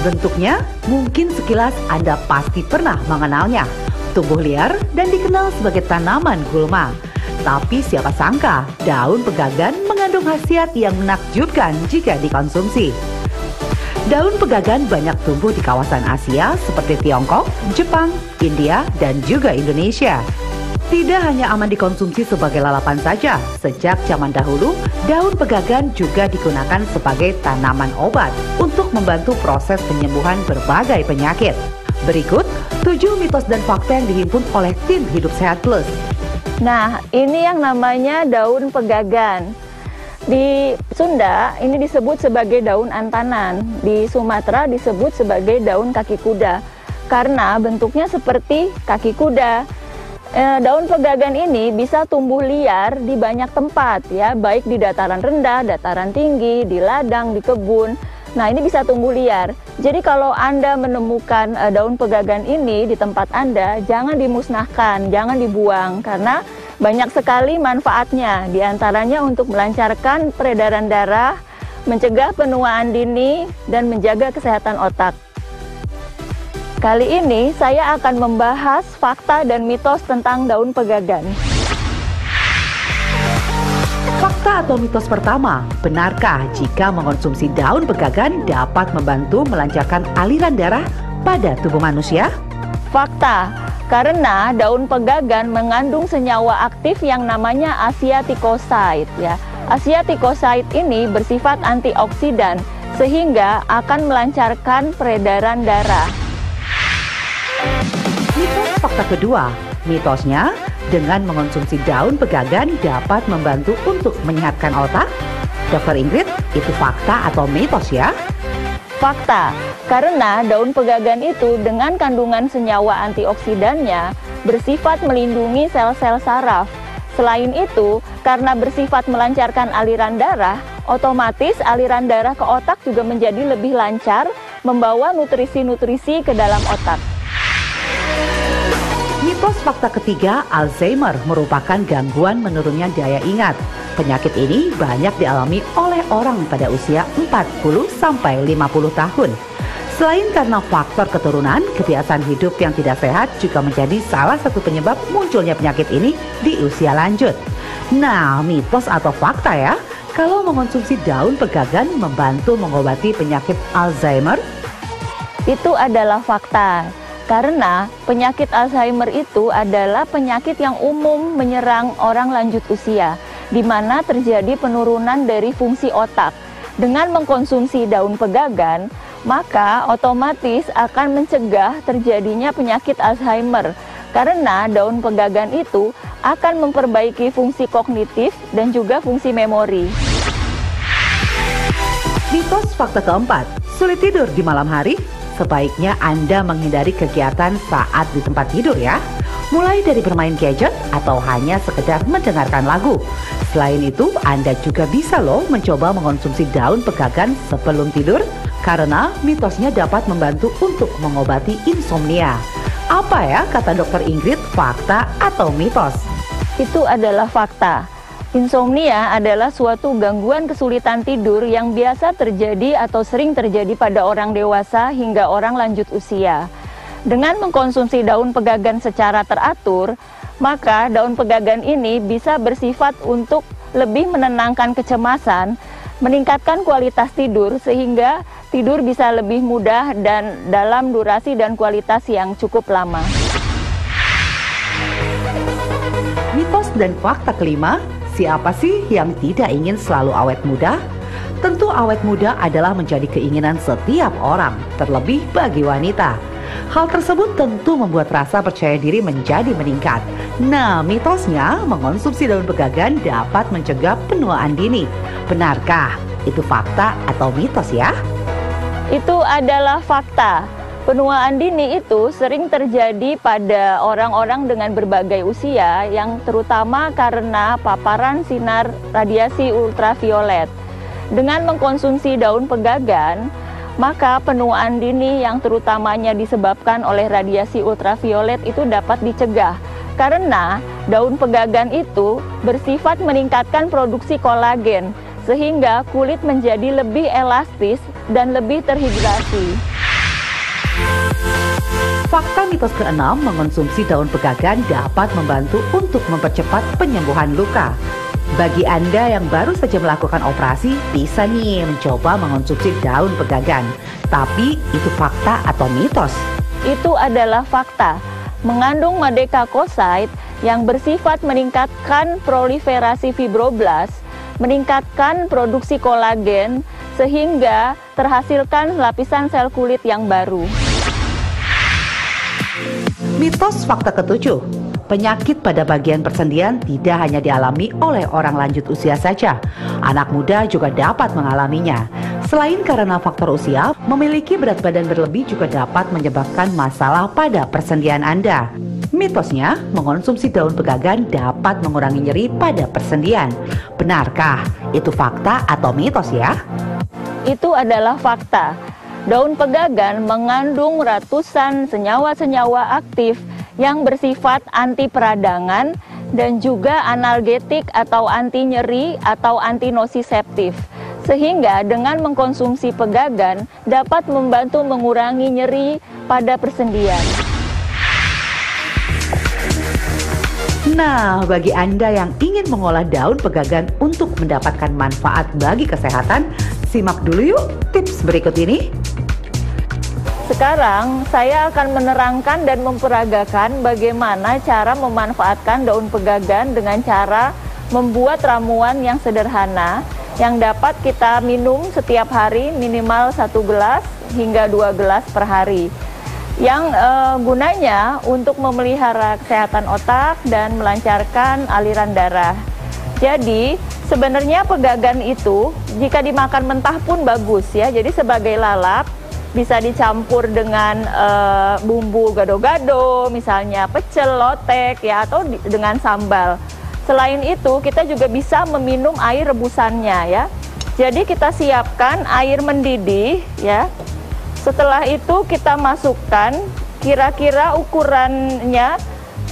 Bentuknya mungkin sekilas Anda pasti pernah mengenalnya. Tumbuh liar dan dikenal sebagai tanaman gulma. Tapi siapa sangka daun pegagan mengandung khasiat yang menakjubkan jika dikonsumsi. Daun pegagan banyak tumbuh di kawasan Asia seperti Tiongkok, Jepang, India, dan juga Indonesia. Tidak hanya aman dikonsumsi sebagai lalapan saja, sejak zaman dahulu, daun pegagan juga digunakan sebagai tanaman obat untuk membantu proses penyembuhan berbagai penyakit. Berikut 7 mitos dan fakta yang dihimpun oleh tim Hidup Sehat Plus. Nah, ini yang namanya daun pegagan. Di Sunda ini disebut sebagai daun antanan, di Sumatera disebut sebagai daun kaki kuda karena bentuknya seperti kaki kuda. Daun pegagan ini bisa tumbuh liar di banyak tempat ya, baik di dataran rendah, dataran tinggi, di ladang, di kebun. Nah, ini bisa tumbuh liar. Jadi kalau Anda menemukan daun pegagan ini di tempat Anda, jangan dimusnahkan, jangan dibuang karena banyak sekali manfaatnya. Di antaranya untuk melancarkan peredaran darah, mencegah penuaan dini, dan menjaga kesehatan otak. Kali ini saya akan membahas fakta dan mitos tentang daun pegagan. Fakta atau mitos pertama, benarkah jika mengonsumsi daun pegagan dapat membantu melancarkan aliran darah pada tubuh manusia? Fakta, karena daun pegagan mengandung senyawa aktif yang namanya asiaticoside ya. Asiaticoside ini bersifat antioksidan sehingga akan melancarkan peredaran darah. Mitos fakta kedua, mitosnya dengan mengonsumsi daun pegagan dapat membantu untuk menyehatkan otak. Dokter Ingrid, itu fakta atau mitos ya? Fakta, karena daun pegagan itu dengan kandungan senyawa antioksidannya bersifat melindungi sel-sel saraf. Selain itu, karena bersifat melancarkan aliran darah, otomatis aliran darah ke otak juga menjadi lebih lancar, membawa nutrisi-nutrisi ke dalam otak. Mitos fakta ketiga, Alzheimer merupakan gangguan menurunnya daya ingat. Penyakit ini banyak dialami oleh orang pada usia 40-50 tahun. Selain karena faktor keturunan, kebiasaan hidup yang tidak sehat juga menjadi salah satu penyebab munculnya penyakit ini di usia lanjut. Nah, mitos atau fakta ya, kalau mengonsumsi daun pegagan membantu mengobati penyakit Alzheimer? Itu adalah fakta. Karena penyakit Alzheimer itu adalah penyakit yang umum menyerang orang lanjut usia, di mana terjadi penurunan dari fungsi otak. Dengan mengkonsumsi daun pegagan, maka otomatis akan mencegah terjadinya penyakit Alzheimer. Karena daun pegagan itu akan memperbaiki fungsi kognitif dan juga fungsi memori. Mitos fakta keempat, sulit tidur di malam hari? Sebaiknya Anda menghindari kegiatan saat di tempat tidur ya. Mulai dari bermain gadget atau hanya sekedar mendengarkan lagu. Selain itu, Anda juga bisa loh mencoba mengonsumsi daun pegagan sebelum tidur karena mitosnya dapat membantu untuk mengobati insomnia. Apa ya kata Dokter Ingrid, fakta atau mitos? Itu adalah fakta. Insomnia adalah suatu gangguan kesulitan tidur yang biasa terjadi atau sering terjadi pada orang dewasa hingga orang lanjut usia. Dengan mengkonsumsi daun pegagan secara teratur, maka daun pegagan ini bisa bersifat untuk lebih menenangkan kecemasan, meningkatkan kualitas tidur sehingga tidur bisa lebih mudah dan dalam durasi dan kualitas yang cukup lama. Mitos dan fakta kelima, siapa sih yang tidak ingin selalu awet muda? Tentu awet muda adalah menjadi keinginan setiap orang, terlebih bagi wanita. Hal tersebut tentu membuat rasa percaya diri menjadi meningkat. Nah, mitosnya mengonsumsi daun pegagan dapat mencegah penuaan dini. Benarkah itu fakta atau mitos ya? Itu adalah fakta. Penuaan dini itu sering terjadi pada orang-orang dengan berbagai usia yang terutama karena paparan sinar radiasi ultraviolet. Dengan mengkonsumsi daun pegagan, maka penuaan dini yang terutamanya disebabkan oleh radiasi ultraviolet itu dapat dicegah. Karena daun pegagan itu bersifat meningkatkan produksi kolagen, sehingga kulit menjadi lebih elastis dan lebih terhidrasi. Fakta mitos keenam, mengonsumsi daun pegagan dapat membantu untuk mempercepat penyembuhan luka. Bagi Anda yang baru saja melakukan operasi, bisa nih mencoba mengonsumsi daun pegagan. Tapi itu fakta atau mitos? Itu adalah fakta. Mengandung madecacoside yang bersifat meningkatkan proliferasi fibroblast, meningkatkan produksi kolagen, sehingga terhasilkan lapisan sel kulit yang baru. Mitos fakta ketujuh, penyakit pada bagian persendian tidak hanya dialami oleh orang lanjut usia saja. Anak muda juga dapat mengalaminya. Selain karena faktor usia, memiliki berat badan berlebih juga dapat menyebabkan masalah pada persendian Anda. Mitosnya, mengonsumsi daun pegagan dapat mengurangi nyeri pada persendian. Benarkah itu fakta atau mitos ya? Itu adalah fakta. Daun pegagan mengandung ratusan senyawa-senyawa aktif yang bersifat anti peradangan dan juga analgetik atau anti nyeri atau anti nosiseptif. Sehingga dengan mengkonsumsi pegagan dapat membantu mengurangi nyeri pada persendian. Nah, bagi Anda yang ingin mengolah daun pegagan untuk mendapatkan manfaat bagi kesehatan, simak dulu yuk tips berikut ini. Sekarang saya akan menerangkan dan memperagakan bagaimana cara memanfaatkan daun pegagan dengan cara membuat ramuan yang sederhana yang dapat kita minum setiap hari minimal 1 gelas hingga 2 gelas per hari. Yang gunanya untuk memelihara kesehatan otak dan melancarkan aliran darah. Jadi sebenarnya pegagan itu jika dimakan mentah pun bagus ya. Jadi sebagai lalap bisa dicampur dengan bumbu gado-gado, misalnya pecel, lotek ya, atau dengan sambal. Selain itu kita juga bisa meminum air rebusannya ya. Jadi kita siapkan air mendidih ya. Setelah itu kita masukkan kira-kira ukurannya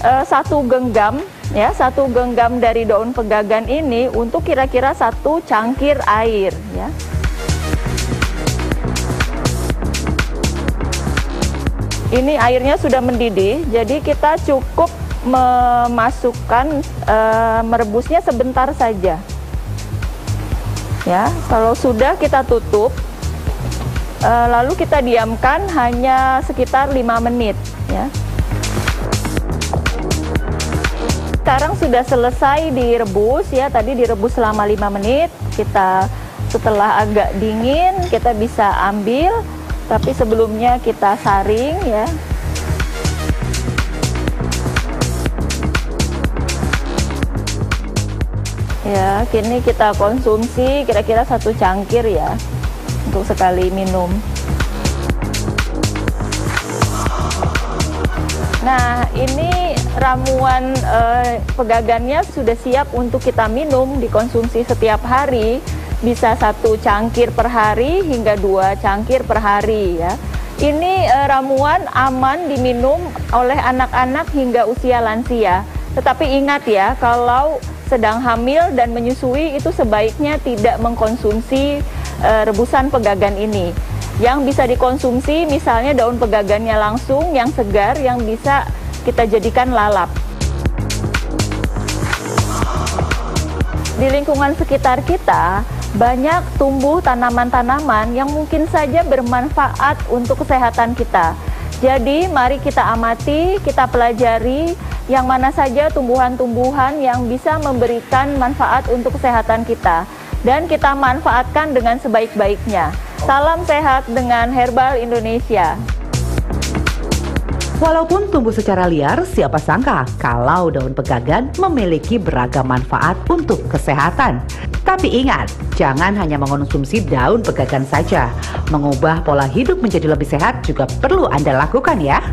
1 genggam ya, 1 genggam dari daun pegagan ini untuk kira-kira 1 cangkir air ya. Ini airnya sudah mendidih, jadi kita cukup memasukkan merebusnya sebentar saja. Ya, kalau sudah kita tutup. Lalu kita diamkan hanya sekitar 5 menit ya. Sekarang sudah selesai direbus ya, tadi direbus selama 5 menit. Kita setelah agak dingin kita bisa ambil, tapi sebelumnya kita saring ya. Ya, kini kita konsumsi kira-kira 1 cangkir ya. Untuk sekali minum. Nah, ini ramuan pegagannya sudah siap untuk kita minum, dikonsumsi setiap hari, bisa 1 cangkir per hari hingga 2 cangkir per hari ya. Ini ramuan aman diminum oleh anak-anak hingga usia lansia. Tetapi ingat ya, kalau sedang hamil dan menyusui itu sebaiknya tidak mengkonsumsi rebusan pegagan ini. Yang bisa dikonsumsi misalnya daun pegagannya langsung yang segar yang bisa kita jadikan lalap. Di lingkungan sekitar kita banyak tumbuh tanaman-tanaman yang mungkin saja bermanfaat untuk kesehatan kita. Jadi mari kita amati, kita pelajari yang mana saja tumbuhan-tumbuhan yang bisa memberikan manfaat untuk kesehatan kita. Dan kita manfaatkan dengan sebaik-baiknya. Salam sehat dengan Herbal Indonesia. Walaupun tumbuh secara liar, siapa sangka kalau daun pegagan memiliki beragam manfaat untuk kesehatan. Tapi ingat, jangan hanya mengonsumsi daun pegagan saja. Mengubah pola hidup menjadi lebih sehat juga perlu Anda lakukan ya.